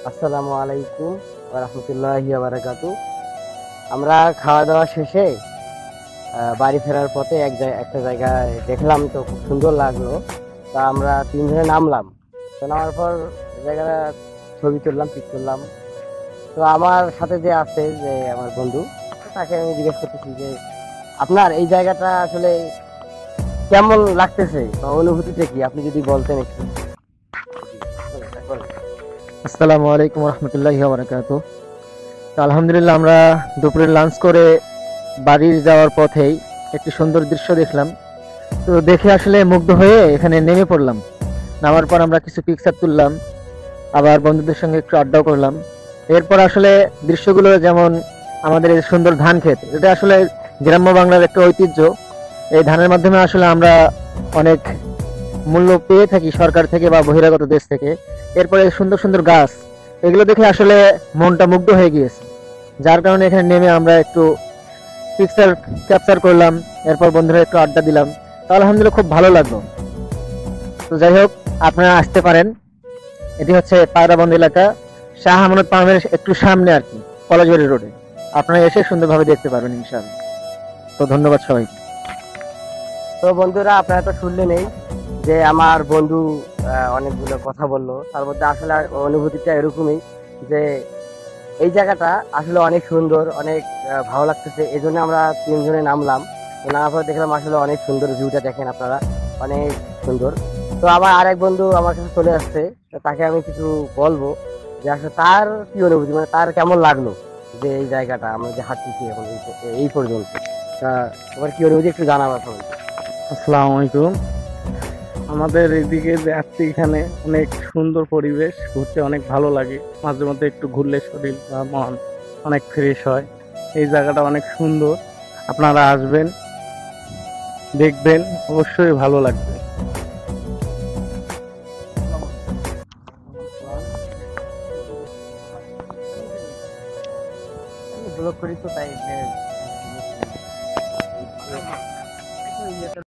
আসসালামু আলাইকুম ওয়া রাহমাতুল্লাহি ওয়া বারাকাতুহু। আমরা খাওয়া দাওয়া শেষে বাড়ি ফেরার পথে একটা জায়গায় দেখলাম, তো খুব সুন্দর লাগলো। তা আমরা তিনজনে নামলাম। তো নামার পর জায়গাটা ছবি তুললাম, পিক করলাম। তো আমার সাথে যে আছে, যে আমার বন্ধু, তো তাকে আমি জিজ্ঞেস করতেছি যে আপনার এই জায়গাটা আসলে কেমন লাগতেছে বা অনুভূতিটা কি, আপনি যদি বলতেন একটু। বলেন। আসসালামু আলাইকুম রহমতুল্লাহি ওয়া বারাকাতুহু। তো আলহামদুলিল্লাহ, আমরা দুপুরে লাঞ্চ করে বাড়ির যাওয়ার পথেই একটি সুন্দর দৃশ্য দেখলাম। তো দেখে আসলে মুগ্ধ হয়ে এখানে নেমে পড়লাম। নামার পর আমরা কিছু পিকচার তুললাম, আবার বন্ধুদের সঙ্গে একটু আড্ডাও করলাম। এরপর আসলে দৃশ্যগুলো যেমন আমাদের এই সুন্দর ধান ক্ষেত, এটা আসলে গ্রাম্য বাংলার একটা ঐতিহ্য। এই ধানের মাধ্যমে আসলে আমরা অনেক মূল্য পেয়ে থাকি সরকার থেকে বা বহিরাগত দেশ থেকে। এরপরে সুন্দর সুন্দর গাছ, এগুলো দেখে আসলে মনটা মুগ্ধ হয়ে গিয়েছে। যার কারণে এখানে নেমে আমরা একটু পিকচার ক্যাপচার করলাম। এরপর বন্ধুরা একটু আড্ডা দিলাম। তো আলহামদুলিল্লাহ খুব ভালো লাগলো। তো যাই হোক, আপনারা আসতে পারেন। এটি হচ্ছে পায়রাবন্দ এলাকা, শাহ আমানত পামের একটু সামনে আর কি, কলেজবাড়ি রোডে। আপনারা এসে সুন্দরভাবে দেখতে পারবেন ইনশাআল্লাহ। তো ধন্যবাদ সবাইকে। তো বন্ধুরা, আপনারা তো শুনলেনই যে আমার বন্ধু অনেকগুলো কথা বললো। তার মধ্যে আসলে অনুভূতিটা এরকমই যে এই জায়গাটা আসলে অনেক সুন্দর, অনেক ভালো লাগতেছে। এই জন্য আমরা তিনজনে নামলাম। তো নামার পর দেখলাম আসলে অনেক সুন্দর, ভিউটা দেখেন আপনারা, অনেক সুন্দর। তো আমার আরেক বন্ধু আমার কাছে চলে আসছে। তো তাকে আমি কিছু বলবো যে আসলে তার কি অনুভূতি, মানে তার কেমন লাগলো যে এই জায়গাটা আমরা যে হাঁটতেছি এখন এই পর্যন্ত। তা তোমার কি অনুভূতি একটু জানাবো সবাইকে। আসসালামু আলাইকুম। আমাদের এদিকে যাচ্ছি, এখানে অনেক সুন্দর পরিবেশ, ঘুরতে অনেক ভালো লাগে। মাঝে মধ্যে একটু ঘুরলে শরীর বা মন অনেক ফ্রেশ হয়। এই জায়গাটা অনেক সুন্দর, আপনারা আসবেন, দেখবেন, অবশ্যই ভালো লাগবে। ব্লগ করি তো তাই